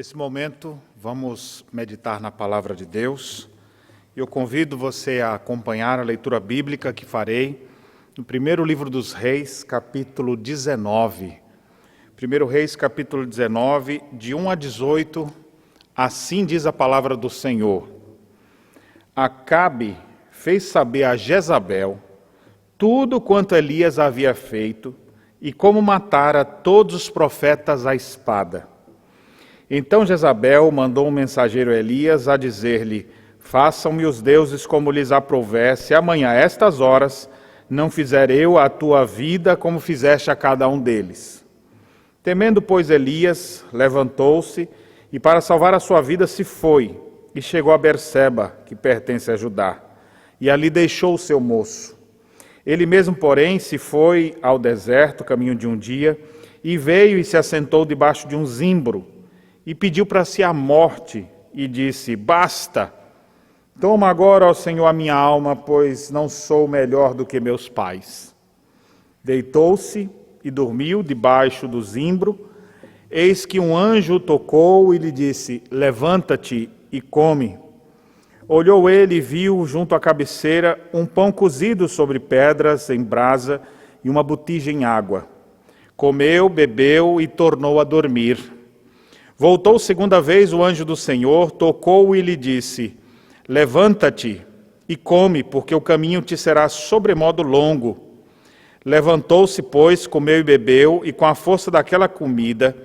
Nesse momento, vamos meditar na Palavra de Deus. Eu convido você a acompanhar a leitura bíblica que farei no primeiro livro dos Reis, capítulo 19. Primeiro Reis, capítulo 19, de 1 a 18, assim diz a palavra do Senhor. Acabe fez saber a Jezabel tudo quanto Elias havia feito e como matara todos os profetas à espada. Então Jezabel mandou um mensageiro a Elias a dizer-lhe: façam-me os deuses como lhes aprouver, se amanhã a estas horas não fizer eu a tua vida como fizeste a cada um deles. Temendo, pois, Elias, levantou-se e para salvar a sua vida se foi e chegou a Berseba, que pertence a Judá, e ali deixou o seu moço. Ele mesmo, porém, se foi ao deserto, caminho de um dia, e veio e se assentou debaixo de um zimbro, e pediu para si a morte, e disse: basta, toma agora, ó Senhor, a minha alma, pois não sou melhor do que meus pais. Deitou-se e dormiu debaixo do zimbro. Eis que um anjo o tocou e lhe disse: levanta-te e come. Olhou ele e viu junto à cabeceira um pão cozido sobre pedras em brasa e uma botija em água. Comeu, bebeu e tornou a dormir. Voltou segunda vez o anjo do Senhor, tocou e lhe disse: levanta-te e come, porque o caminho te será sobremodo longo. Levantou-se, pois, comeu e bebeu, e com a força daquela comida,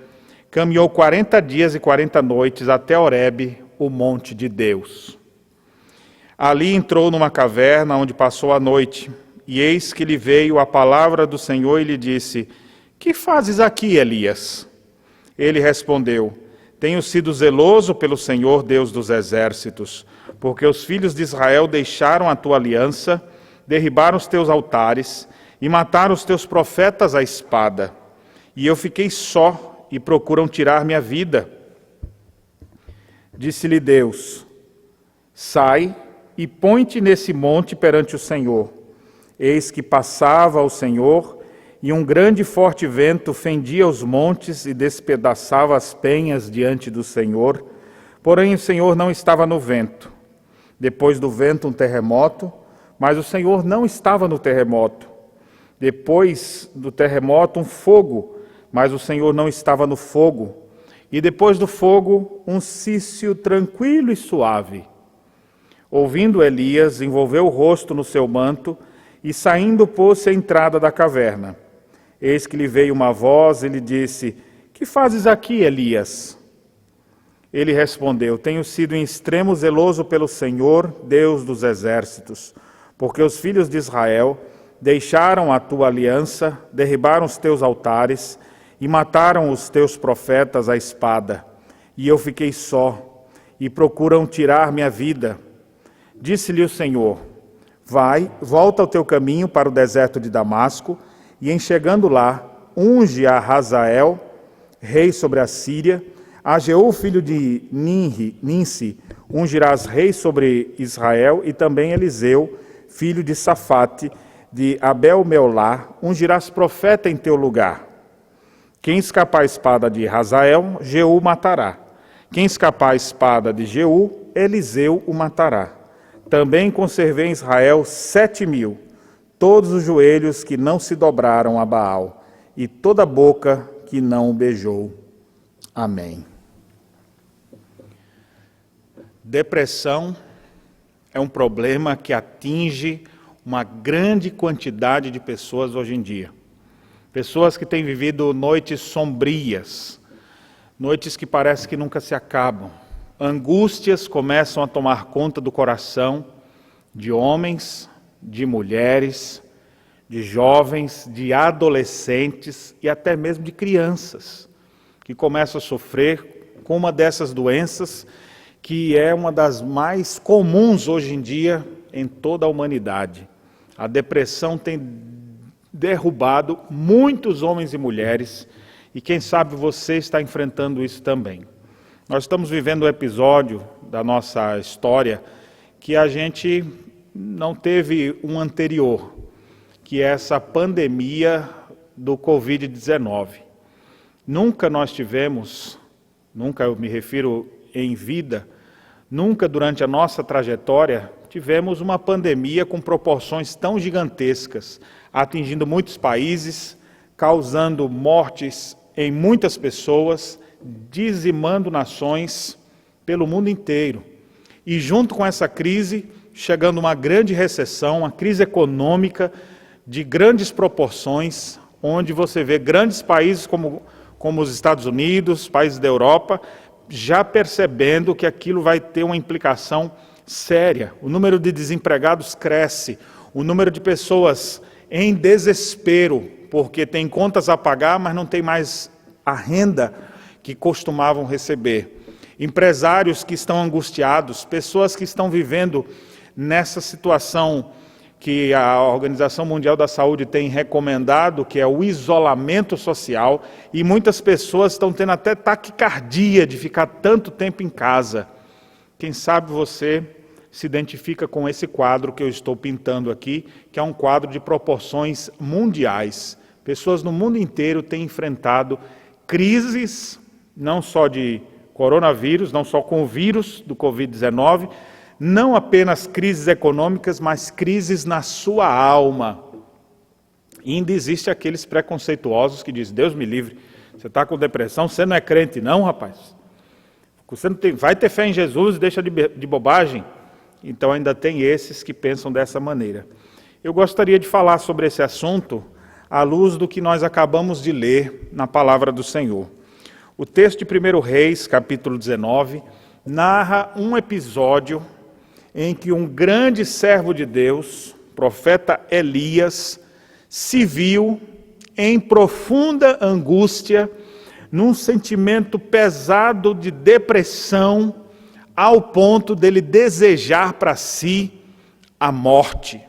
caminhou 40 dias e 40 noites até Horebe, o monte de Deus. Ali entrou numa caverna, onde passou a noite, e eis que lhe veio a palavra do Senhor e lhe disse: que fazes aqui, Elias? Ele respondeu: tenho sido zeloso pelo Senhor, Deus dos exércitos, porque os filhos de Israel deixaram a tua aliança, derribaram os teus altares e mataram os teus profetas à espada. E eu fiquei só e procuram tirar minha vida. Disse-lhe Deus: sai e põe-te nesse monte perante o Senhor. Eis que passava o Senhor, e um grande e forte vento fendia os montes e despedaçava as penhas diante do Senhor. Porém o Senhor não estava no vento. Depois do vento um terremoto, mas o Senhor não estava no terremoto. Depois do terremoto um fogo, mas o Senhor não estava no fogo. E depois do fogo um cício tranquilo e suave. Ouvindo Elias, envolveu o rosto no seu manto e saindo pôs-se à entrada da caverna. Eis que lhe veio uma voz e lhe disse: que fazes aqui, Elias? Ele respondeu: tenho sido em extremo zeloso pelo Senhor, Deus dos exércitos, porque os filhos de Israel deixaram a tua aliança, derribaram os teus altares e mataram os teus profetas à espada. E eu fiquei só, e procuram tirar minha vida. Disse-lhe o Senhor: vai, volta ao teu caminho para o deserto de Damasco, e em chegando lá, unge a Hazael, rei sobre a Síria, a Jeú, filho de Ninsi, ungirás rei sobre Israel, e também Eliseu, filho de Safate, de Abel-Meolá, ungirás profeta em teu lugar. Quem escapar a espada de Hazael, Jeú matará. Quem escapar a espada de Jeú, Eliseu o matará. Também conservei em Israel 7.000, todos os joelhos que não se dobraram a Baal, e toda a boca que não o beijou. Amém. Depressão é um problema que atinge uma grande quantidade de pessoas hoje em dia. Pessoas que têm vivido noites sombrias, noites que parece que nunca se acabam. Angústias começam a tomar conta do coração de homens, de mulheres, de jovens, de adolescentes e até mesmo de crianças, que começam a sofrer com uma dessas doenças que é uma das mais comuns hoje em dia em toda a humanidade. A depressão tem derrubado muitos homens e mulheres e quem sabe você está enfrentando isso também. Nós estamos vivendo um episódio da nossa história que a gente não teve um anterior, que é essa pandemia do Covid-19. Nunca nós tivemos nunca eu me refiro em vida, nunca durante a nossa trajetória tivemos uma pandemia com proporções tão gigantescas, atingindo muitos países, causando mortes em muitas pessoas, dizimando nações pelo mundo inteiro. E junto com essa crise, chegando uma grande recessão, uma crise econômica de grandes proporções, onde você vê grandes países como os Estados Unidos, países da Europa, já percebendo que aquilo vai ter uma implicação séria. O número de desempregados cresce, o número de pessoas em desespero, porque tem contas a pagar, mas não tem mais a renda que costumavam receber. Empresários que estão angustiados, pessoas que estão vivendo nessa situação que a Organização Mundial da Saúde tem recomendado, que é o isolamento social, e muitas pessoas estão tendo até taquicardia de ficar tanto tempo em casa. Quem sabe você se identifica com esse quadro que eu estou pintando aqui, que é um quadro de proporções mundiais. Pessoas no mundo inteiro têm enfrentado crises, não só de coronavírus, não só com o vírus do Covid-19, não apenas crises econômicas, mas crises na sua alma. E ainda existe aqueles preconceituosos que dizem, Deus me livre, você está com depressão, você não é crente não, rapaz. Você não vai ter fé em Jesus, deixa de bobagem. Então ainda tem esses que pensam dessa maneira. Eu gostaria de falar sobre esse assunto à luz do que nós acabamos de ler na palavra do Senhor. O texto de 1 Reis, capítulo 19, narra um episódio em que um grande servo de Deus, profeta Elias, se viu em profunda angústia, num sentimento pesado de depressão, ao ponto dele desejar para si a morte.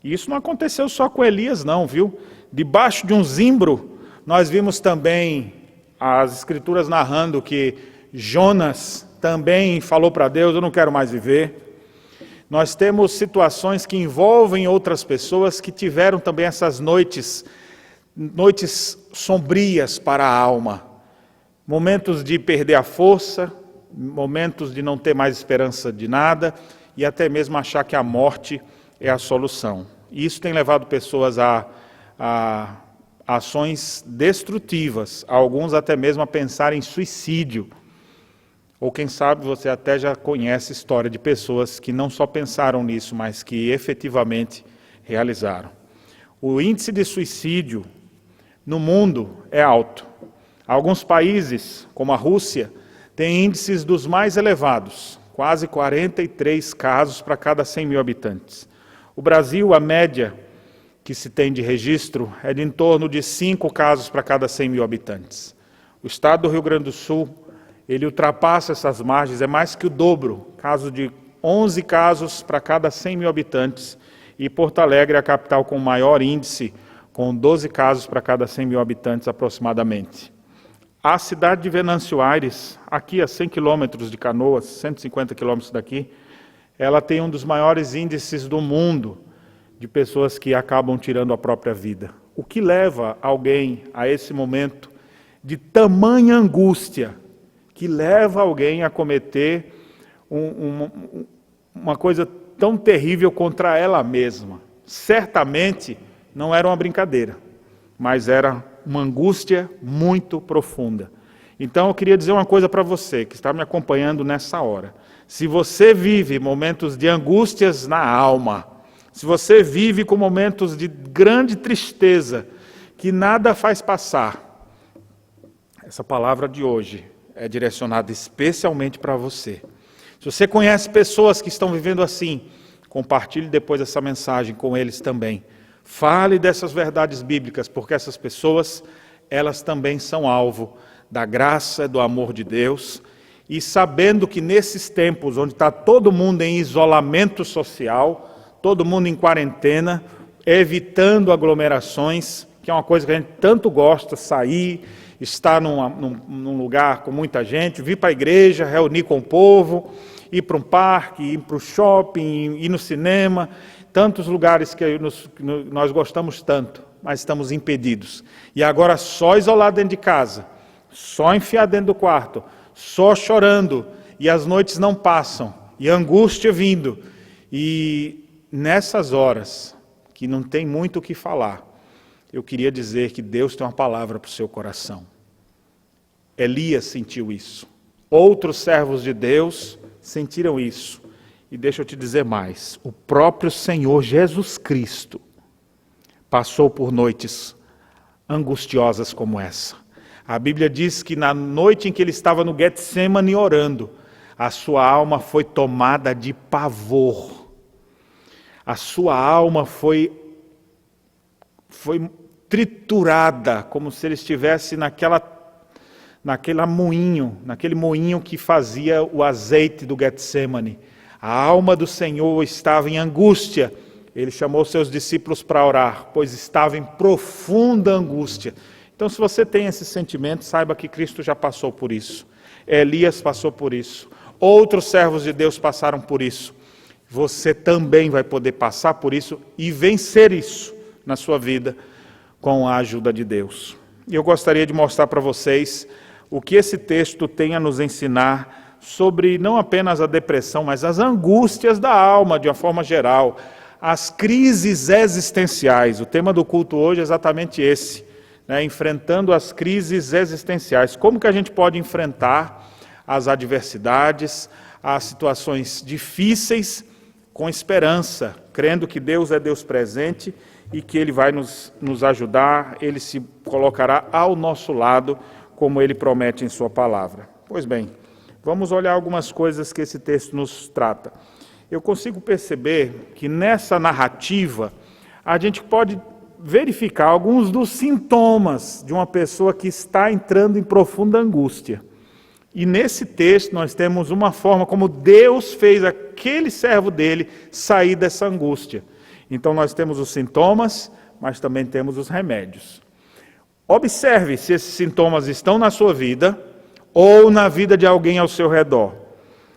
E isso não aconteceu só com Elias não, viu? Debaixo de um zimbro, nós vimos também as escrituras narrando que Jonas também falou para Deus, eu não quero mais viver. Nós temos situações que envolvem outras pessoas que tiveram também essas noites sombrias para a alma. Momentos de perder a força, momentos de não ter mais esperança de nada e até mesmo achar que a morte é a solução. E isso tem levado pessoas a ações destrutivas, alguns até mesmo a pensar em suicídio. Ou quem sabe você até já conhece a história de pessoas que não só pensaram nisso, mas que efetivamente realizaram. O índice de suicídio no mundo é alto. Alguns países, como a Rússia, têm índices dos mais elevados, quase 43 casos para cada 100 mil habitantes. O Brasil, a média que se tem de registro é de em torno de 5 casos para cada 100 mil habitantes. O estado do Rio Grande do Sul, ele ultrapassa essas margens, é mais que o dobro, caso de 11 casos para cada 100 mil habitantes, e Porto Alegre é a capital com maior índice, com 12 casos para cada 100 mil habitantes aproximadamente. A cidade de Venâncio Aires, aqui a 100 quilômetros de Canoas, 150 quilômetros daqui, ela tem um dos maiores índices do mundo de pessoas que acabam tirando a própria vida. O que leva alguém a esse momento de tamanha angústia, que leva alguém a cometer uma coisa tão terrível contra ela mesma. Certamente não era uma brincadeira, mas era uma angústia muito profunda. Então eu queria dizer uma coisa para você que está me acompanhando nessa hora. Se você vive momentos de angústias na alma, se você vive com momentos de grande tristeza, que nada faz passar, essa palavra de hoje é direcionada especialmente para você. Se você conhece pessoas que estão vivendo assim, compartilhe depois essa mensagem com eles também. Fale dessas verdades bíblicas, porque essas pessoas, elas também são alvo da graça e do amor de Deus, e sabendo que nesses tempos, onde está todo mundo em isolamento social, todo mundo em quarentena, evitando aglomerações, que é uma coisa que a gente tanto gosta, sair, estar num lugar com muita gente, vir para a igreja, reunir com o povo, ir para um parque, ir para o shopping, ir no cinema, tantos lugares que nós gostamos tanto, mas estamos impedidos. E agora só isolado dentro de casa, só enfiado dentro do quarto, só chorando, e as noites não passam, e a angústia vindo. E nessas horas, que não tem muito o que falar, eu queria dizer que Deus tem uma palavra para o seu coração. Elias sentiu isso. Outros servos de Deus sentiram isso. E deixa eu te dizer mais, o próprio Senhor Jesus Cristo passou por noites angustiosas como essa. A Bíblia diz que na noite em que ele estava no Getsemane orando, a sua alma foi tomada de pavor. A sua alma foi triturada, como se ele estivesse naquele moinho que fazia o azeite do Getsemane. A alma do Senhor estava em angústia. Ele chamou seus discípulos para orar, pois estava em profunda angústia. Então, se você tem esse sentimento, saiba que Cristo já passou por isso. Elias passou por isso. Outros servos de Deus passaram por isso. Você também vai poder passar por isso e vencer isso na sua vida com a ajuda de Deus. E eu gostaria de mostrar para vocês o que esse texto tem a nos ensinar sobre não apenas a depressão, mas as angústias da alma de uma forma geral, as crises existenciais. O tema do culto hoje é exatamente esse, né? Enfrentando as crises existenciais. Como que a gente pode enfrentar as adversidades, as situações difíceis com esperança, crendo que Deus é Deus presente e que Ele vai nos ajudar, Ele se colocará ao nosso lado, como Ele promete em Sua palavra. Pois bem, vamos olhar algumas coisas que esse texto nos trata. Eu consigo perceber que nessa narrativa a gente pode verificar alguns dos sintomas de uma pessoa que está entrando em profunda angústia. E nesse texto nós temos uma forma como Deus fez aquele servo dele sair dessa angústia. Então nós temos os sintomas, mas também temos os remédios. Observe se esses sintomas estão na sua vida ou na vida de alguém ao seu redor.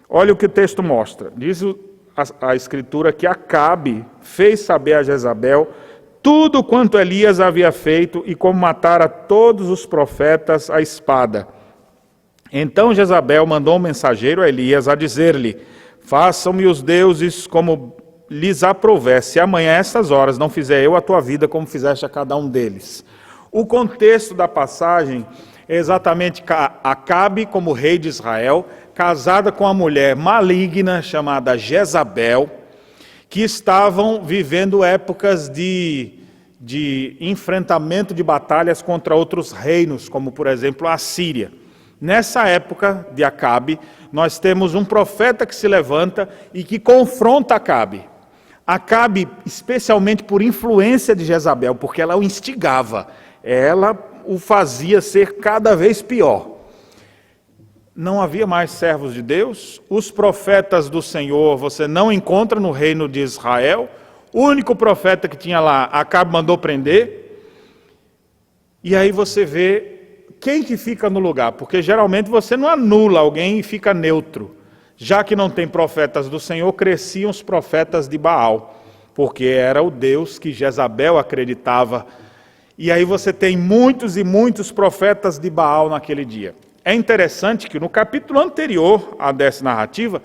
Olha o que o texto mostra. Diz a Escritura que Acabe fez saber a Jezabel tudo quanto Elias havia feito e como matara todos os profetas à espada. Então Jezabel mandou um mensageiro a Elias a dizer-lhe: façam-me os deuses como lhes aprouver, se amanhã a estas horas não fizer eu a tua vida como fizeste a cada um deles. O contexto da passagem é exatamente Acabe, como rei de Israel, casada com uma mulher maligna chamada Jezabel, que estavam vivendo épocas de enfrentamento de batalhas contra outros reinos, como por exemplo a Síria. Nessa época de Acabe, nós temos um profeta que se levanta e que confronta Acabe. Acabe, especialmente por influência de Jezabel, porque ela o instigava, ela o fazia ser cada vez pior. Não havia mais servos de Deus, os profetas do Senhor você não encontra no reino de Israel, o único profeta que tinha lá, Acabe mandou prender, e aí você vê quem que fica no lugar, porque geralmente você não anula alguém e fica neutro. Já que não tem profetas do Senhor, cresciam os profetas de Baal, porque era o Deus que Jezabel acreditava. E aí você tem muitos e muitos profetas de Baal naquele dia. É interessante que no capítulo anterior a dessa narrativa,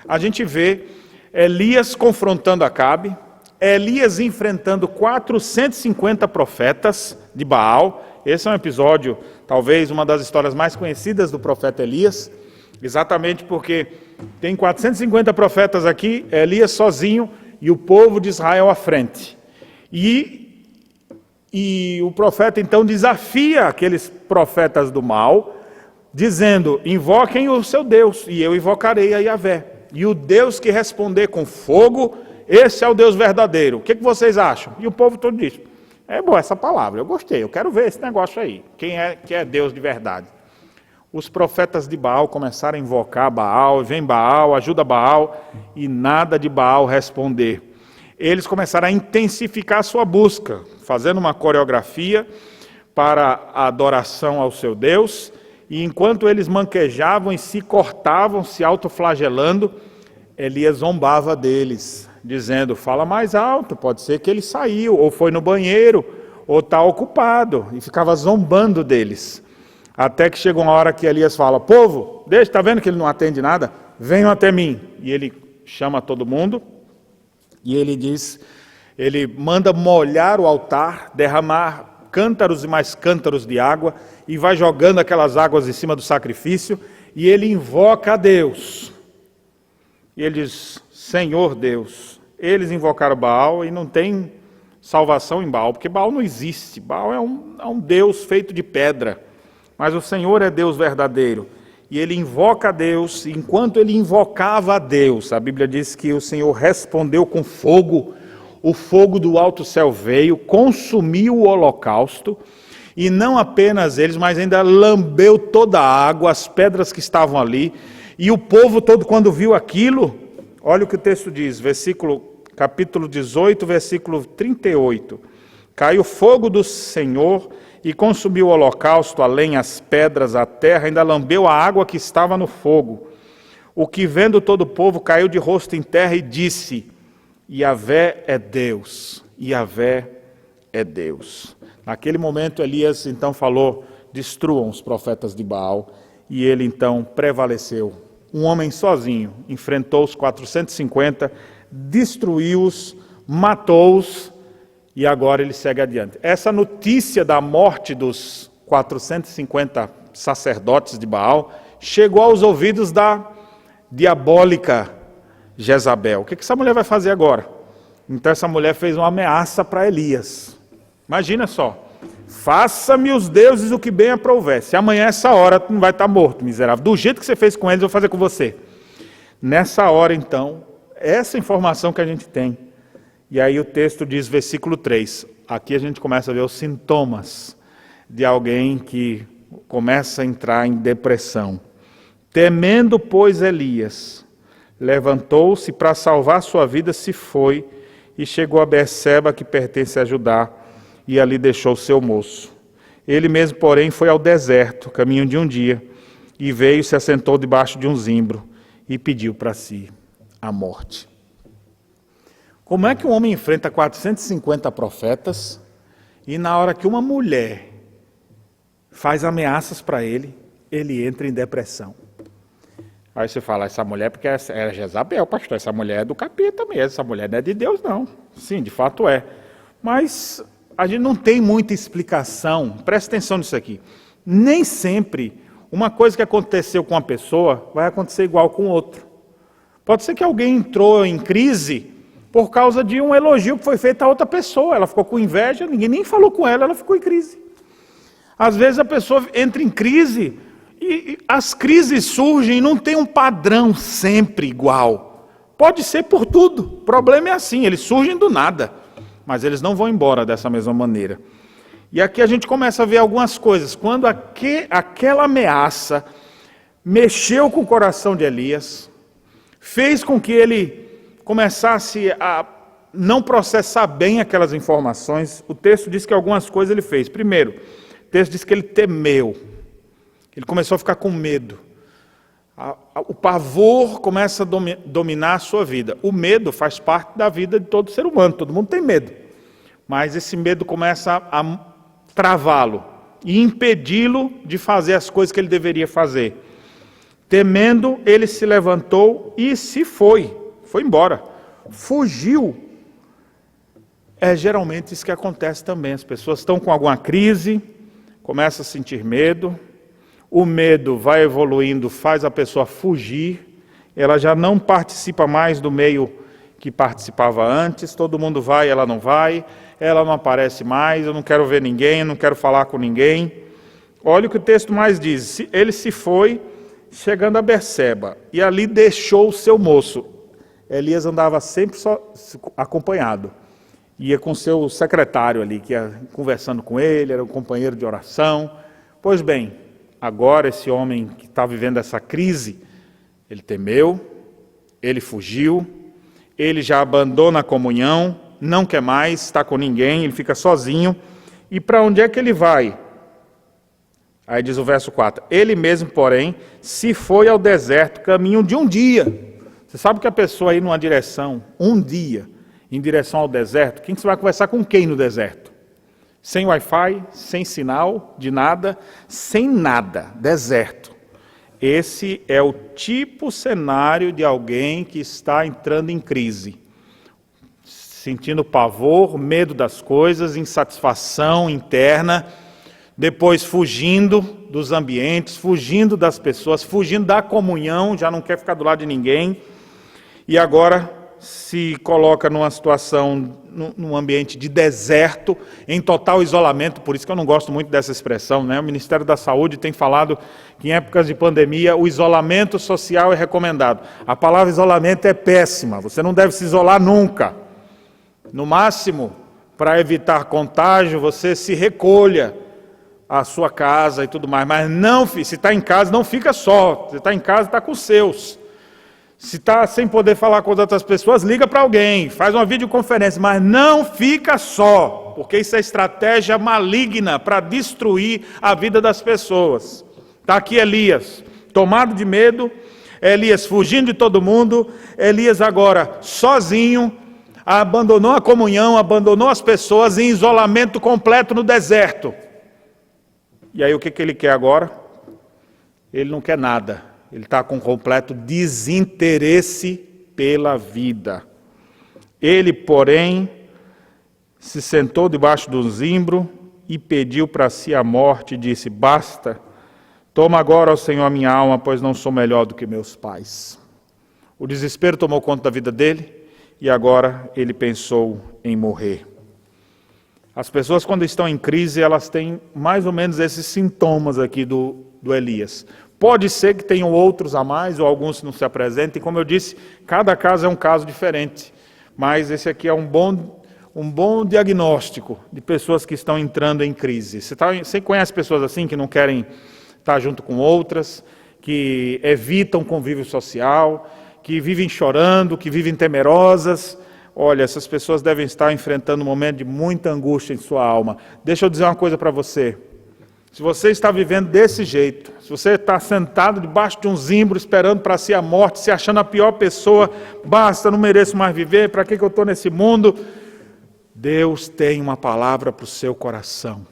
a gente vê Elias confrontando Acabe, Elias enfrentando 450 profetas de Baal. Esse é um episódio, talvez uma das histórias mais conhecidas do profeta Elias, exatamente porque tem 450 profetas aqui, Elias sozinho e o povo de Israel à frente. E o profeta então desafia aqueles profetas do mal, dizendo: invoquem o seu Deus, e eu invocarei a Yahvé. E o Deus que responder com fogo, esse é o Deus verdadeiro. O que vocês acham? E o povo todo diz: é boa essa palavra, eu gostei, eu quero ver esse negócio aí. Quem é que é Deus de verdade? Os profetas de Baal começaram a invocar Baal, vem Baal, ajuda Baal, e nada de Baal responder. Eles começaram a intensificar a sua busca, fazendo uma coreografia para a adoração ao seu Deus, e enquanto eles manquejavam e se cortavam, se autoflagelando, Elias zombava deles, dizendo: fala mais alto, pode ser que ele saiu, ou foi no banheiro, ou está ocupado, e ficava zombando deles. Até que chega uma hora que Elias fala: povo, está vendo que ele não atende nada? Venham até mim. E ele chama todo mundo, e ele manda molhar o altar, derramar cântaros e mais cântaros de água, e vai jogando aquelas águas em cima do sacrifício, e ele invoca a Deus. E ele diz: Senhor Deus. Eles invocaram Baal e não tem salvação em Baal, porque Baal não existe. Baal é um Deus feito de pedra, mas o Senhor é Deus verdadeiro. E ele invoca a Deus, e enquanto ele invocava a Deus, a Bíblia diz que o Senhor respondeu com fogo, o fogo do alto céu veio, consumiu o holocausto, e não apenas eles, mas ainda lambeu toda a água, as pedras que estavam ali, e o povo todo, quando viu aquilo, olha o que o texto diz, capítulo 18, versículo 38, caiu fogo do Senhor e consumiu o holocausto, a lenha, as pedras, a terra, ainda lambeu a água que estava no fogo. O que vendo todo o povo caiu de rosto em terra e disse: Yahvé é Deus, Yahvé é Deus. Naquele momento Elias então falou: destruam os profetas de Baal, e ele então prevaleceu. Um homem sozinho enfrentou os 450, destruiu-os, matou-os, e agora ele segue adiante. Essa notícia da morte dos 450 sacerdotes de Baal chegou aos ouvidos da diabólica Jezabel. O que essa mulher vai fazer agora? Então essa mulher fez uma ameaça para Elias. Imagina só: faça-me os deuses o que bem aprouver. Se amanhã essa hora tu não vai estar morto, miserável. Do jeito que você fez com eles, eu vou fazer com você. Nessa hora, então, essa informação que a gente tem. E aí o texto diz, versículo 3, aqui a gente começa a ver os sintomas de alguém que começa a entrar em depressão. Temendo, pois, Elias, levantou-se para salvar sua vida, se foi, e chegou a Berseba, que pertence a Judá, e ali deixou seu moço. Ele mesmo, porém, foi ao deserto, caminho de um dia, e veio, se assentou debaixo de um zimbro, e pediu para si a morte. Como é que um homem enfrenta 450 profetas e na hora que uma mulher faz ameaças para ele, ele entra em depressão? Aí você fala: essa mulher porque é Jezabel, pastor, essa mulher é do capeta mesmo, essa mulher não é de Deus não. Sim, de fato é. Mas a gente não tem muita explicação, presta atenção nisso aqui. Nem sempre uma coisa que aconteceu com uma pessoa vai acontecer igual com outro. Pode ser que alguém entrou em crise por causa de um elogio que foi feito a outra pessoa. Ela ficou com inveja, ninguém nem falou com ela, ela ficou em crise. Às vezes a pessoa entra em crise e as crises surgem e não tem um padrão sempre igual. Pode ser por tudo. O problema é assim, eles surgem do nada, mas eles não vão embora dessa mesma maneira. E aqui a gente começa a ver algumas coisas. Quando aquela ameaça mexeu com o coração de Elias, fez com que ele começasse a não processar bem aquelas informações, o texto diz que algumas coisas ele fez. Primeiro, o texto diz que ele temeu. Ele começou a ficar com medo. O pavor começa a dominar a sua vida. O medo faz parte da vida de todo ser humano, todo mundo tem medo. Mas esse medo começa a travá-lo e impedi-lo de fazer as coisas que ele deveria fazer. Temendo, ele se levantou e se foi embora, fugiu. É geralmente isso que acontece também. As pessoas estão com alguma crise, começam a sentir medo, o medo vai evoluindo, faz a pessoa fugir, ela já não participa mais do meio que participava antes, todo mundo vai, ela não vai, ela não aparece mais, eu não quero ver ninguém, eu não quero falar com ninguém. Olha o que o texto mais diz: ele se foi, chegando a Berseba, e ali deixou o seu moço. Elias andava sempre só acompanhado, ia com seu secretário ali, que ia conversando com ele, era um companheiro de oração. Pois bem, agora esse homem que está vivendo essa crise, ele temeu, ele fugiu, ele já abandona a comunhão, não quer mais estar com ninguém, ele fica sozinho. E para onde é que ele vai? Aí diz o verso 4, ele mesmo, porém, se foi ao deserto, caminho de um dia. Você sabe que a pessoa ir numa direção, um dia, em direção ao deserto, quem que você vai conversar com quem no deserto? Sem Wi-Fi, sem sinal de nada, sem nada, deserto. Esse é o tipo cenário de alguém que está entrando em crise, sentindo pavor, medo das coisas, insatisfação interna, depois fugindo dos ambientes, fugindo das pessoas, fugindo da comunhão, já não quer ficar do lado de ninguém, e agora se coloca numa situação, num ambiente de deserto, em total isolamento. Por isso que eu não gosto muito dessa expressão, né? O Ministério da Saúde tem falado que em épocas de pandemia o isolamento social é recomendado. A palavra isolamento é péssima, você não deve se isolar nunca. No máximo, para evitar contágio, você se recolha à sua casa e tudo mais, mas não, se está em casa, não fica só. Se está em casa, está com os seus. Se está sem poder falar com as outras pessoas, liga para alguém, faz uma videoconferência, mas não fica só, porque isso é estratégia maligna para destruir a vida das pessoas. Está aqui Elias, tomado de medo, Elias fugindo de todo mundo, Elias agora sozinho, abandonou a comunhão, abandonou as pessoas em isolamento completo no deserto. E aí o que ele quer agora? Ele não quer nada. Ele está com completo desinteresse pela vida. Ele, porém, se sentou debaixo do zimbro e pediu para si a morte e disse: basta, toma agora, ó Senhor, a minha alma, pois não sou melhor do que meus pais. O desespero tomou conta da vida dele e agora ele pensou em morrer. As pessoas, quando estão em crise, elas têm mais ou menos esses sintomas aqui do Elias. Pode ser que tenham outros a mais, ou alguns não se apresentem. Como eu disse, cada caso é um caso diferente. Mas esse aqui é um bom diagnóstico de pessoas que estão entrando em crise. Você conhece pessoas assim que não querem estar junto com outras, que evitam convívio social, que vivem chorando, que vivem temerosas? Olha, essas pessoas devem estar enfrentando um momento de muita angústia em sua alma. Deixa eu dizer uma coisa para você. Se você está vivendo desse jeito, se você está sentado debaixo de um zimbro, esperando para si a morte, se achando a pior pessoa, basta, não mereço mais viver, para que eu estou nesse mundo? Deus tem uma palavra para o seu coração.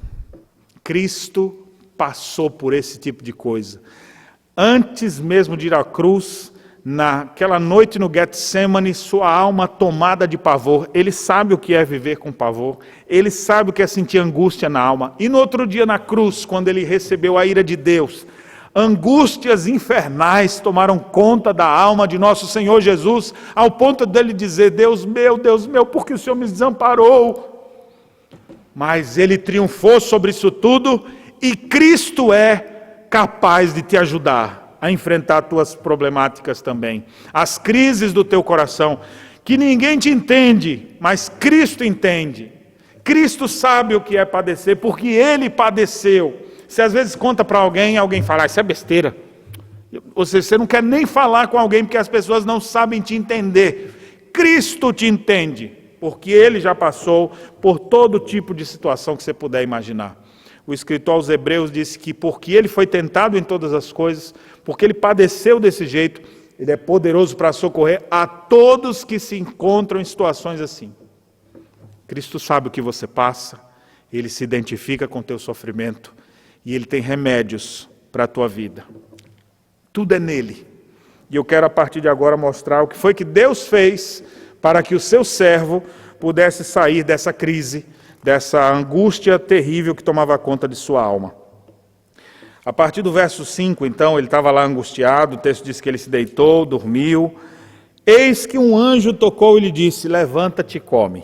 Cristo passou por esse tipo de coisa. Antes mesmo de ir à cruz, naquela noite no Getsemane, sua alma tomada de pavor. Ele sabe o que é viver com pavor. Ele sabe o que é sentir angústia na alma. E no outro dia na cruz, quando ele recebeu a ira de Deus, angústias infernais tomaram conta da alma de nosso Senhor Jesus, ao ponto dele dizer: Deus meu, por que o Senhor me desamparou? Mas ele triunfou sobre isso tudo, e Cristo é capaz de te ajudar a enfrentar tuas problemáticas também, as crises do teu coração, que ninguém te entende, mas Cristo entende. Cristo sabe o que é padecer, porque Ele padeceu. Se às vezes conta para alguém, alguém fala: isso é besteira. Ou seja, você não quer nem falar com alguém, porque as pessoas não sabem te entender. Cristo te entende, porque Ele já passou por todo tipo de situação que você puder imaginar. O escritor aos Hebreus disse que porque Ele foi tentado em todas as coisas, porque Ele padeceu desse jeito, Ele é poderoso para socorrer a todos que se encontram em situações assim. Cristo sabe o que você passa, Ele se identifica com o teu sofrimento e Ele tem remédios para a tua vida. Tudo é nele. E eu quero a partir de agora mostrar o que foi que Deus fez para que o seu servo pudesse sair dessa crise, dessa angústia terrível que tomava conta de sua alma. A partir do verso 5, então, ele estava lá angustiado, o texto diz que ele se deitou, dormiu. Eis que um anjo tocou e lhe disse: levanta-te e come.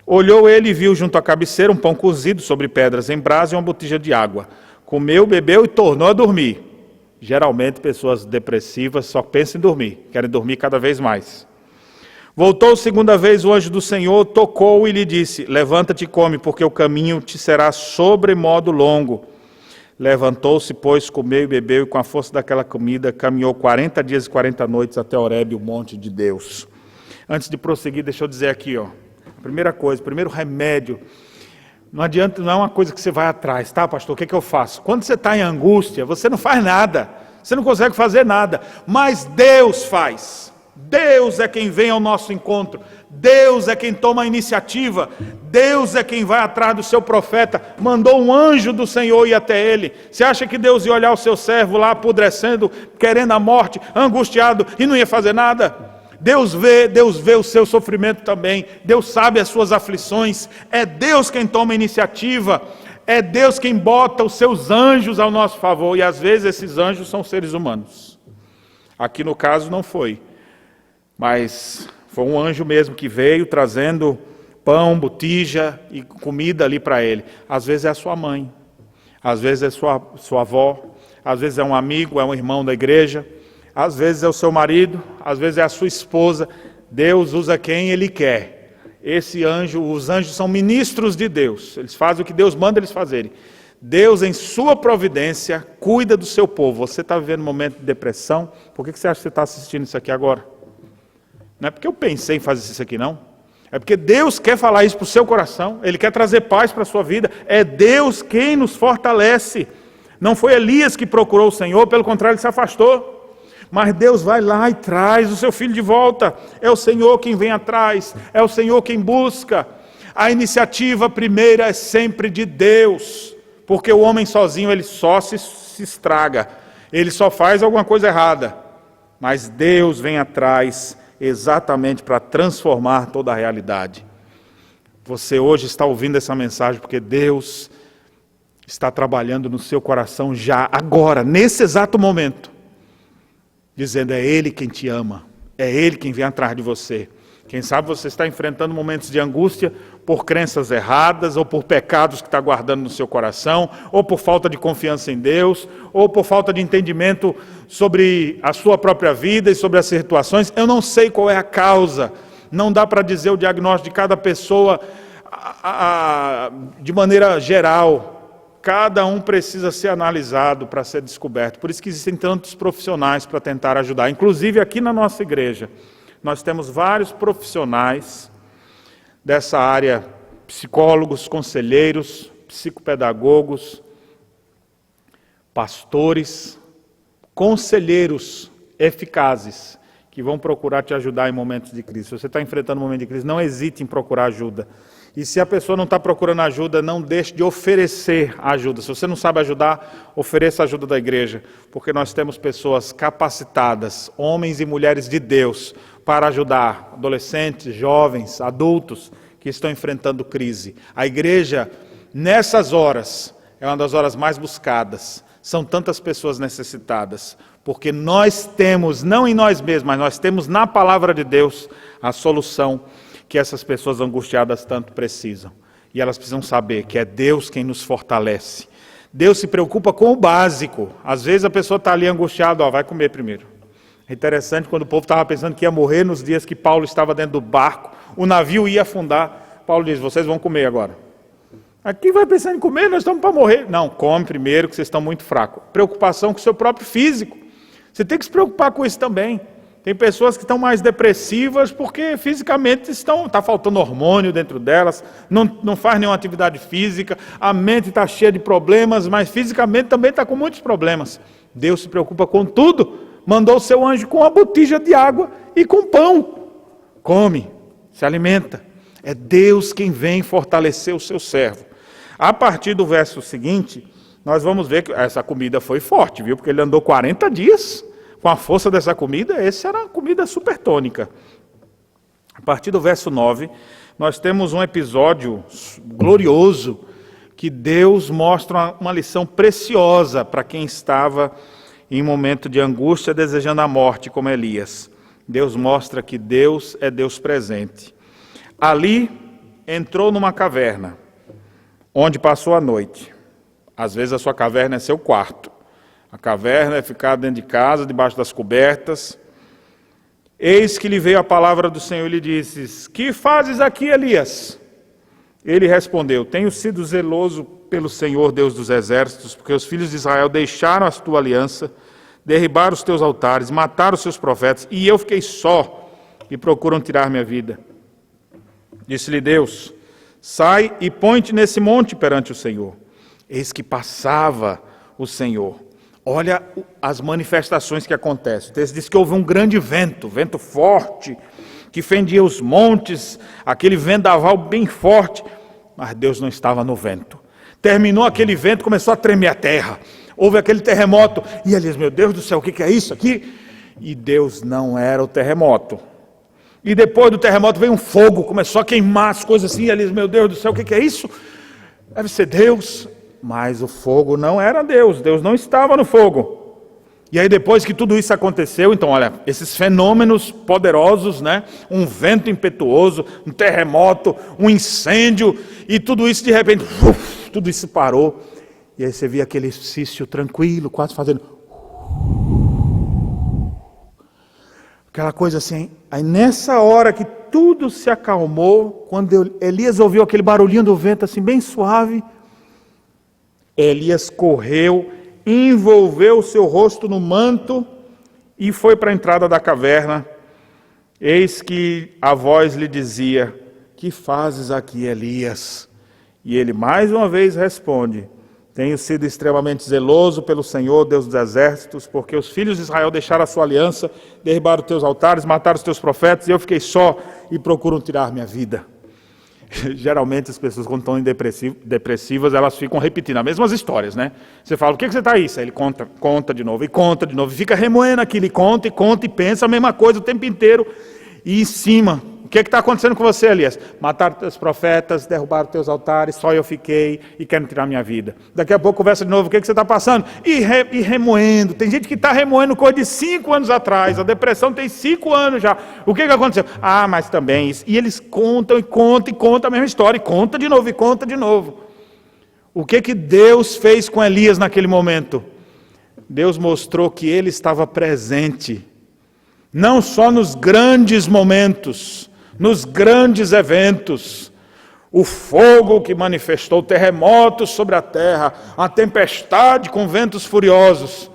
Olhou ele e viu junto à cabeceira um pão cozido sobre pedras em brasa e uma botija de água. Comeu, bebeu e tornou a dormir. Geralmente, pessoas depressivas só pensam em dormir, querem dormir cada vez mais. Voltou segunda vez o anjo do Senhor, tocou e lhe disse: levanta-te e come, porque o caminho te será sobremodo longo. Levantou-se, pois, comeu e bebeu, e com a força daquela comida caminhou 40 dias e 40 noites até Horebe, o monte de Deus. Antes de prosseguir, deixa eu dizer aqui, a primeira coisa, o primeiro remédio, não adianta, não é uma coisa que você vai atrás, tá, pastor? O que eu faço? Quando você está em angústia, você não faz nada, você não consegue fazer nada, mas Deus faz. Deus é quem vem ao nosso encontro. Deus é quem toma a iniciativa, Deus é quem vai atrás do seu profeta, mandou um anjo do Senhor ir até ele. Você acha que Deus ia olhar o seu servo lá apodrecendo, querendo a morte, angustiado, e não ia fazer nada? Deus vê o seu sofrimento também, Deus sabe as suas aflições, é Deus quem toma a iniciativa, é Deus quem bota os seus anjos ao nosso favor, e às vezes esses anjos são seres humanos. Aqui no caso não foi, mas foi um anjo mesmo que veio trazendo pão, botija e comida ali para ele. Às vezes é a sua mãe, às vezes é sua avó, às vezes é um amigo, é um irmão da igreja, às vezes é o seu marido, às vezes é a sua esposa. Deus usa quem Ele quer. Os anjos são ministros de Deus, eles fazem o que Deus manda eles fazerem. Deus, em sua providência, cuida do seu povo. Você está vivendo um momento de depressão, por que você acha que você está assistindo isso aqui agora? Não é porque eu pensei em fazer isso aqui, não. É porque Deus quer falar isso para o seu coração, Ele quer trazer paz para a sua vida. É Deus quem nos fortalece. Não foi Elias que procurou o Senhor, pelo contrário, ele se afastou. Mas Deus vai lá e traz o seu filho de volta. É o Senhor quem vem atrás, é o Senhor quem busca. A iniciativa primeira é sempre de Deus, porque o homem sozinho ele só se estraga, ele só faz alguma coisa errada. Mas Deus vem atrás exatamente para transformar toda a realidade. Você hoje está ouvindo essa mensagem porque Deus está trabalhando no seu coração já, agora, nesse exato momento, dizendo, é Ele quem te ama, é Ele quem vem atrás de você. Quem sabe você está enfrentando momentos de angústia por crenças erradas, ou por pecados que está guardando no seu coração, ou por falta de confiança em Deus, ou por falta de entendimento sobre a sua própria vida e sobre as situações. Eu não sei qual é a causa, não dá para dizer o diagnóstico de cada pessoa de maneira geral. Cada um precisa ser analisado para ser descoberto. Por isso que existem tantos profissionais para tentar ajudar. Inclusive aqui na nossa igreja, nós temos vários profissionais dessa área, psicólogos, conselheiros, psicopedagogos, pastores, conselheiros eficazes, que vão procurar te ajudar em momentos de crise. Se você está enfrentando um momento de crise, não hesite em procurar ajuda. E se a pessoa não está procurando ajuda, não deixe de oferecer ajuda. Se você não sabe ajudar, ofereça a ajuda da igreja, porque nós temos pessoas capacitadas, homens e mulheres de Deus, para ajudar adolescentes, jovens, adultos que estão enfrentando crise. A igreja, nessas horas, é uma das horas mais buscadas. São tantas pessoas necessitadas, porque nós temos, não em nós mesmos, mas nós temos na palavra de Deus a solução que essas pessoas angustiadas tanto precisam. E elas precisam saber que é Deus quem nos fortalece. Deus se preocupa com o básico. Às vezes a pessoa está ali angustiada, vai comer primeiro. É interessante, quando o povo estava pensando que ia morrer nos dias que Paulo estava dentro do barco, o navio ia afundar, Paulo diz, vocês vão comer agora. Aqui vai pensando em comer, nós estamos para morrer. Não, come primeiro que vocês estão muito fracos. Preocupação com o seu próprio físico. Você tem que se preocupar com isso também. Tem pessoas que estão mais depressivas porque fisicamente está faltando hormônio dentro delas, não faz nenhuma atividade física, a mente está cheia de problemas, mas fisicamente também está com muitos problemas. Deus se preocupa com tudo, mandou o seu anjo com uma botija de água e com pão. Come, se alimenta. É Deus quem vem fortalecer o seu servo. A partir do verso seguinte, nós vamos ver que essa comida foi forte, viu? Porque ele andou 40 dias com a força dessa comida, essa era uma comida super tônica. A partir do verso 9, nós temos um episódio glorioso, que Deus mostra uma lição preciosa para quem estava em um momento de angústia, desejando a morte, como Elias. Deus mostra que Deus é Deus presente. Ali, entrou numa caverna, onde passou a noite. Às vezes a sua caverna é seu quarto. A caverna é ficar dentro de casa, debaixo das cobertas. Eis que lhe veio a palavra do Senhor e lhe disse, que fazes aqui, Elias? Ele respondeu, tenho sido zeloso pelo Senhor, Deus dos exércitos, porque os filhos de Israel deixaram a tua aliança, derribaram os teus altares, mataram os seus profetas, e eu fiquei só, e procuram tirar minha vida. Disse-lhe Deus, sai e põe-te nesse monte perante o Senhor. Eis que passava o Senhor. Olha as manifestações que acontecem. O texto diz que houve um grande vento forte, que fendia os montes, aquele vendaval bem forte, mas Deus não estava no vento. Terminou aquele vento, começou a tremer a terra, houve aquele terremoto, e Elias, meu Deus do céu, o que é isso aqui? E Deus não era o terremoto. E depois do terremoto veio um fogo, começou a queimar as coisas assim, e Elias, meu Deus do céu, o que é isso? Deve ser Deus, mas o fogo não era Deus, Deus não estava no fogo. E aí depois que tudo isso aconteceu, então olha, esses fenômenos poderosos, né? Um vento impetuoso, um terremoto, um incêndio, e tudo isso de repente, tudo isso parou. E aí você via aquele exercício tranquilo, quase fazendo... Aquela coisa assim, aí nessa hora que tudo se acalmou, quando Elias ouviu aquele barulhinho do vento assim bem suave, Elias correu, envolveu o seu rosto no manto e foi para a entrada da caverna. Eis que a voz lhe dizia: que fazes aqui, Elias? E ele mais uma vez responde: tenho sido extremamente zeloso pelo Senhor, Deus dos exércitos, porque os filhos de Israel deixaram a sua aliança, derribaram os teus altares, mataram os teus profetas, e eu fiquei só e procuram tirar minha vida. Geralmente as pessoas, quando estão depressivas, elas ficam repetindo as mesmas histórias, né? Você fala, o que você está aí? Aí ele conta de novo, e fica remoendo aquilo, e conta, e pensa a mesma coisa o tempo inteiro, e em cima, o que está acontecendo com você, Elias? Mataram teus profetas, derrubaram teus altares, só eu fiquei, e querem tirar minha vida. Daqui a pouco conversa de novo, o que você está passando? E remoendo, tem gente que está remoendo coisa de 5 anos atrás, a depressão tem 5 anos já, o que aconteceu? Ah, mas também isso, e eles contam, e contam a mesma história, e conta de novo, e conta de novo. O que Deus fez com Elias naquele momento? Deus mostrou que ele estava presente, não só nos grandes momentos, nos grandes eventos, o fogo que manifestou terremotos sobre a terra, a tempestade com ventos furiosos,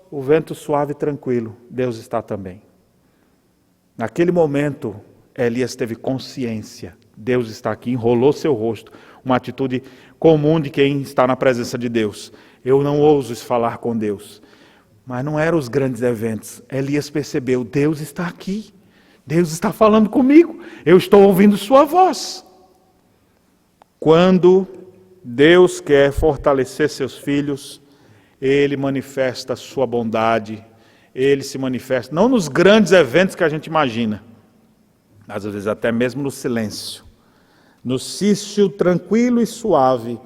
o vento suave e tranquilo, Deus está também. Naquele momento, Elias teve consciência, Deus está aqui, enrolou seu rosto, uma atitude comum de quem está na presença de Deus. Eu não ouso falar com Deus. Mas não eram os grandes eventos. Elias percebeu, Deus está aqui. Deus está falando comigo. Eu estou ouvindo sua voz. Quando Deus quer fortalecer seus filhos, Ele manifesta a sua bondade. Ele se manifesta, não nos grandes eventos que a gente imagina, mas às vezes até mesmo no silêncio. No silêncio tranquilo e suave,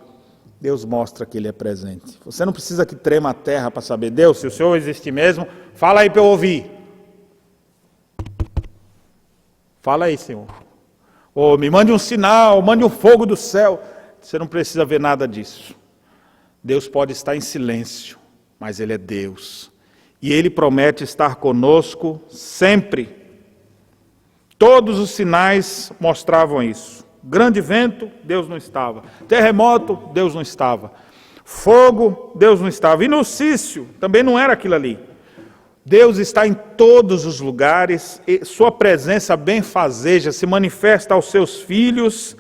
Deus mostra que Ele é presente. Você não precisa que trema a terra para saber, Deus, se o Senhor existe mesmo, fala aí para eu ouvir. Fala aí, Senhor. Ou me mande um sinal, mande um fogo do céu. Você não precisa ver nada disso. Deus pode estar em silêncio, mas Ele é Deus. E Ele promete estar conosco sempre. Todos os sinais mostravam isso. Grande vento, Deus não estava. Terremoto, Deus não estava. Fogo, Deus não estava. E no cício, também não era aquilo ali. Deus está em todos os lugares, e sua presença benfazeja se manifesta aos seus filhos.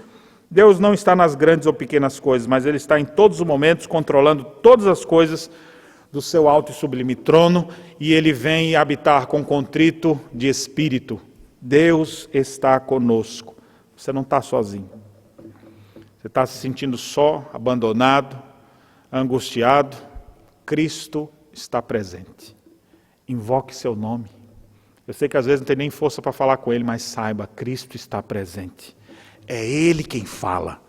Deus não está nas grandes ou pequenas coisas, mas Ele está em todos os momentos, controlando todas as coisas do seu alto e sublime trono, e Ele vem habitar com contrito de espírito. Deus está conosco. Você não está sozinho. Você está se sentindo só, abandonado, angustiado. Cristo está presente. Invoque seu nome. Eu sei que às vezes não tem nem força para falar com Ele, mas saiba, Cristo está presente. É Ele quem fala.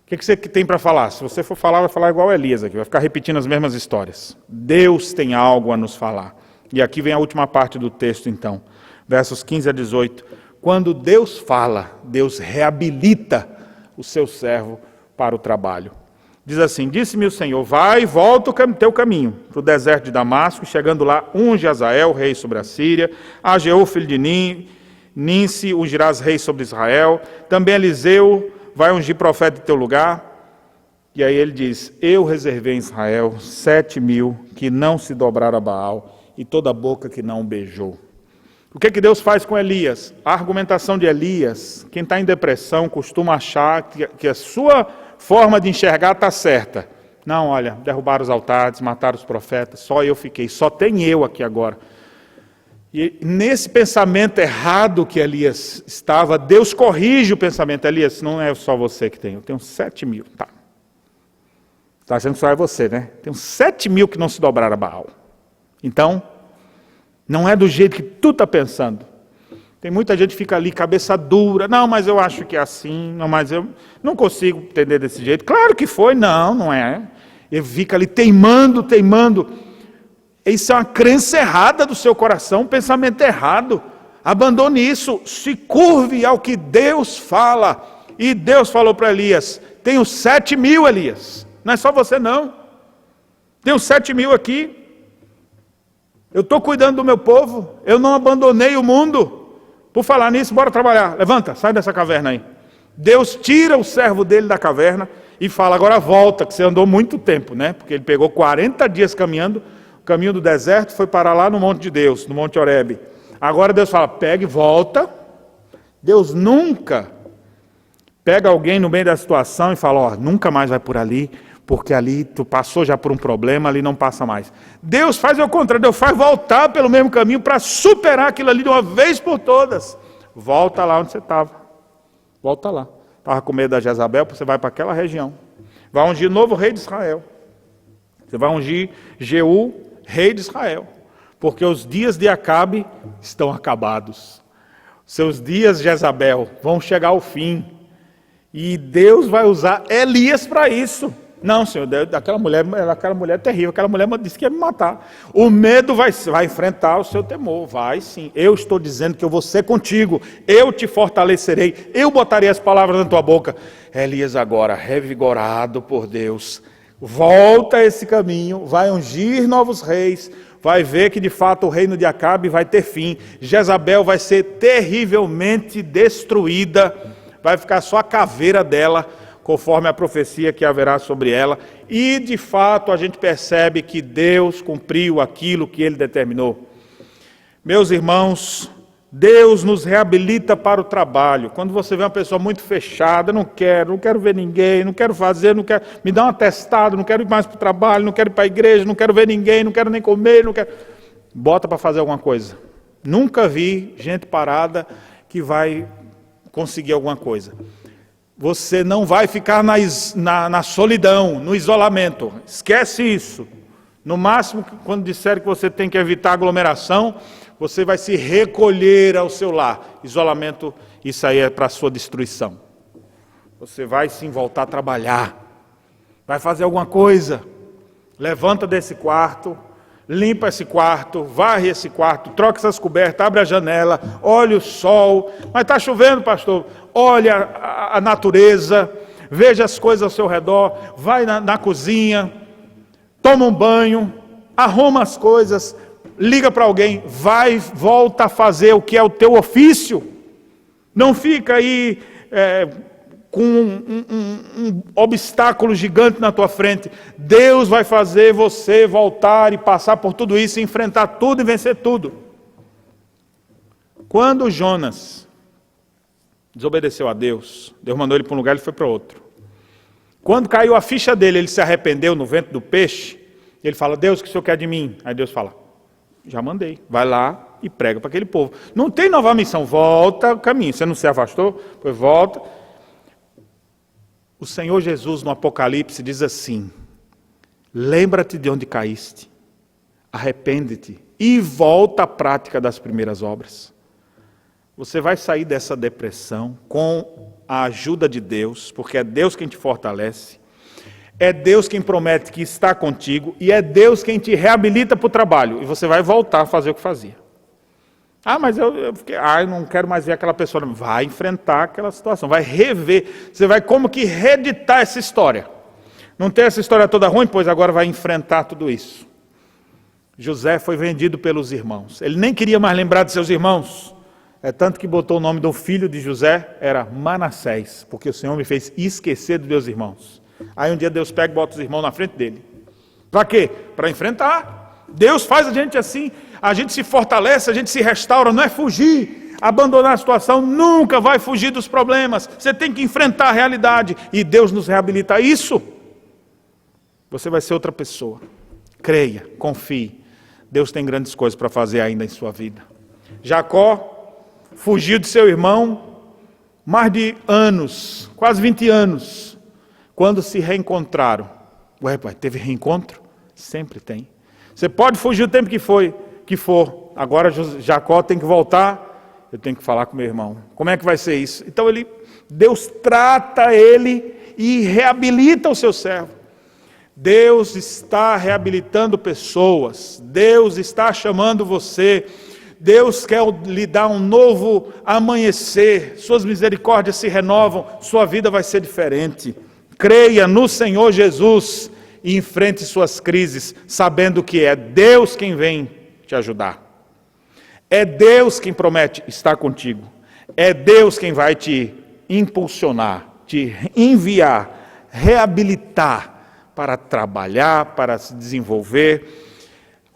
O que você tem para falar? Se você for falar, vai falar igual Elias aqui, vai ficar repetindo as mesmas histórias. Deus tem algo a nos falar. E aqui vem a última parte do texto então, versos 15 a 18. Quando Deus fala, Deus reabilita o seu servo para o trabalho. Diz assim, disse-me o Senhor, vai e volta o teu caminho para o deserto de Damasco, chegando lá, unge Azael, rei sobre a Síria, a Jeú, filho de Ninsi, ungirás rei sobre Israel, também Eliseu vai ungir profeta em teu lugar. E aí ele diz, eu reservei em Israel 7.000 que não se dobraram a Baal e toda boca que não beijou. O que Deus faz com Elias? A argumentação de Elias, quem está em depressão costuma achar que a sua forma de enxergar está certa. Não, olha, derrubaram os altares, mataram os profetas, só eu fiquei, só tem eu aqui agora. E nesse pensamento errado que Elias estava, Deus corrige o pensamento. Elias, não é só você que tem, eu tenho 7.000. Tá. Está achando que só é você, né? Tem 7.000 que não se dobraram a Baal. Então, não é do jeito que tu está pensando. Tem muita gente que fica ali, cabeça dura. Não, mas eu acho que é assim. Não, mas eu não consigo entender desse jeito. Claro que foi. Não, não é. Ele fica ali teimando. Isso é uma crença errada do seu coração, um pensamento errado. Abandone isso. Se curve ao que Deus fala. E Deus falou para Elias, tenho 7.000, Elias. Não é só você, não. Tenho 7.000 aqui. Eu estou cuidando do meu povo. Eu não abandonei o mundo. Por falar nisso, bora trabalhar. Levanta, sai dessa caverna aí. Deus tira o servo dele da caverna e fala, agora volta, que você andou muito tempo, né? Porque ele pegou 40 dias caminhando, o caminho do deserto, foi parar lá no monte de Deus, no Monte Horebe. Agora Deus fala, pega e volta. Deus nunca pega alguém no meio da situação e fala, ó, nunca mais vai por ali, porque ali tu passou já por um problema, ali não passa mais. Deus faz o contrário, Deus faz voltar pelo mesmo caminho para superar aquilo ali de uma vez por todas. Volta lá onde você estava. Volta lá. Estava com medo da Jezabel, você vai para aquela região. Vai ungir o novo rei de Israel. Você vai ungir Jeú, rei de Israel. Porque os dias de Acabe estão acabados. Seus dias, Jezabel, vão chegar ao fim. E Deus vai usar Elias para isso. Não, Senhor, aquela mulher é terrível, aquela mulher disse que ia me matar. O medo vai enfrentar o seu temor, vai sim. Eu estou dizendo que eu vou ser contigo, eu te fortalecerei, eu botarei as palavras na tua boca. Elias agora, revigorado por Deus, volta a esse caminho, vai ungir novos reis, vai ver que de fato o reino de Acabe vai ter fim. Jezabel vai ser terrivelmente destruída, vai ficar só a caveira dela, conforme a profecia que haverá sobre ela, e de fato a gente percebe que Deus cumpriu aquilo que Ele determinou. Meus irmãos, Deus nos reabilita para o trabalho. Quando você vê uma pessoa muito fechada, não quero ver ninguém, não quero fazer, não quero, me dá um atestado, não quero ir mais para o trabalho, não quero ir para a igreja, não quero ver ninguém, não quero nem comer, não quero... Bota para fazer alguma coisa. Nunca vi gente parada que vai conseguir alguma coisa. Você não vai ficar na solidão, no isolamento. Esquece isso. No máximo, quando disser que você tem que evitar aglomeração, você vai se recolher ao seu lar. Isolamento, isso aí é para a sua destruição. Você vai sim voltar a trabalhar. Vai fazer alguma coisa. Levanta desse quarto, limpa esse quarto, varre esse quarto, troca essas cobertas, abre a janela, olha o sol. Mas está chovendo, pastor. Olha a natureza, veja as coisas ao seu redor, vai na cozinha, toma um banho, arruma as coisas, liga para alguém, volta a fazer o que é o teu ofício. Não fica aí com um obstáculo gigante na tua frente. Deus vai fazer você voltar e passar por tudo isso, enfrentar tudo e vencer tudo. Quando Jonas desobedeceu a Deus, Deus mandou ele para um lugar, ele foi para outro. Quando caiu a ficha dele, ele se arrependeu no ventre do peixe, ele fala, Deus, o que o Senhor quer de mim? Aí Deus fala, já mandei, vai lá e prega para aquele povo. Não tem nova missão, volta o caminho, você não se afastou? Pois volta. O Senhor Jesus no Apocalipse diz assim, lembra-te de onde caíste, arrepende-te e volta à prática das primeiras obras. Você vai sair dessa depressão com a ajuda de Deus, porque é Deus quem te fortalece, é Deus quem promete que está contigo e é Deus quem te reabilita para o trabalho. E você vai voltar a fazer o que fazia. Ah, mas eu não quero mais ver aquela pessoa. Vai enfrentar aquela situação, vai rever. Você vai como que reeditar essa história. Não tem essa história toda ruim, pois agora vai enfrentar tudo isso. José foi vendido pelos irmãos. Ele nem queria mais lembrar de seus irmãos. É tanto que botou o nome do filho de José, era Manassés, porque o Senhor me fez esquecer dos meus irmãos. Aí um dia Deus pega e bota os irmãos na frente dele. Para quê? Para enfrentar. Deus faz a gente assim, a gente se fortalece, a gente se restaura, não é fugir, abandonar a situação, nunca vai fugir dos problemas. Você tem que enfrentar a realidade e Deus nos reabilita isso. Você vai ser outra pessoa. Creia, confie. Deus tem grandes coisas para fazer ainda em sua vida. Jacó fugiu de seu irmão mais de anos, quase 20 anos, quando se reencontraram. Ué, pai, teve reencontro? Sempre tem. Você pode fugir o tempo que for. Agora Jacó tem que voltar, eu tenho que falar com meu irmão. Como é que vai ser isso? Então Deus trata ele e reabilita o seu servo. Deus está reabilitando pessoas, Deus está chamando você, Deus quer lhe dar um novo amanhecer, suas misericórdias se renovam, sua vida vai ser diferente. Creia no Senhor Jesus e enfrente suas crises, sabendo que é Deus quem vem te ajudar. É Deus quem promete estar contigo. É Deus quem vai te impulsionar, te enviar, reabilitar para trabalhar, para se desenvolver,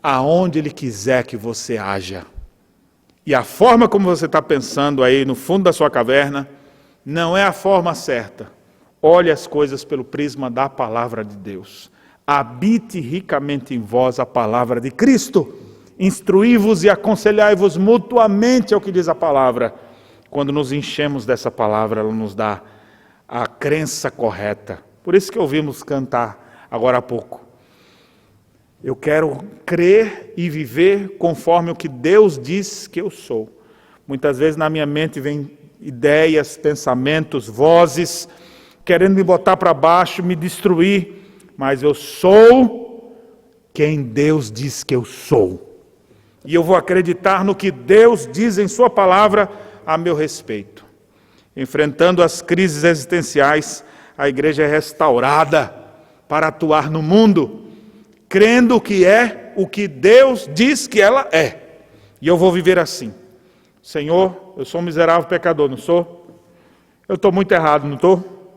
aonde Ele quiser que você haja. E a forma como você está pensando aí no fundo da sua caverna, não é a forma certa. Olhe as coisas pelo prisma da palavra de Deus. Habite ricamente em vós a palavra de Cristo. Instruí-vos e aconselhai-vos mutuamente, é o que diz a palavra. Quando nos enchemos dessa palavra, ela nos dá a crença correta. Por isso que ouvimos cantar agora há pouco. Eu quero crer e viver conforme o que Deus diz que eu sou. Muitas vezes na minha mente vem ideias, pensamentos, vozes, querendo me botar para baixo, me destruir. Mas eu sou quem Deus diz que eu sou. E eu vou acreditar no que Deus diz em sua palavra a meu respeito. Enfrentando as crises existenciais, a igreja é restaurada para atuar no mundo, crendo que é o que Deus diz que ela é. E eu vou viver assim. Senhor, eu sou um miserável pecador, não sou? Eu estou muito errado, não estou?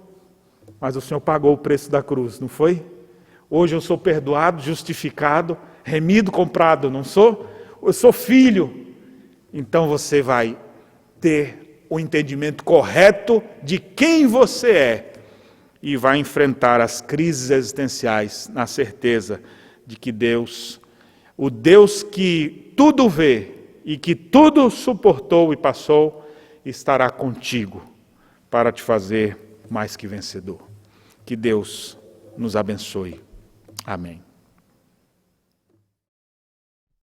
Mas o Senhor pagou o preço da cruz, não foi? Hoje eu sou perdoado, justificado, remido, comprado, não sou? Eu sou filho. Então você vai ter o entendimento correto de quem você é e vai enfrentar as crises existenciais na certeza de que Deus, o Deus que tudo vê e que tudo suportou e passou, estará contigo para te fazer mais que vencedor. Que Deus nos abençoe. Amém.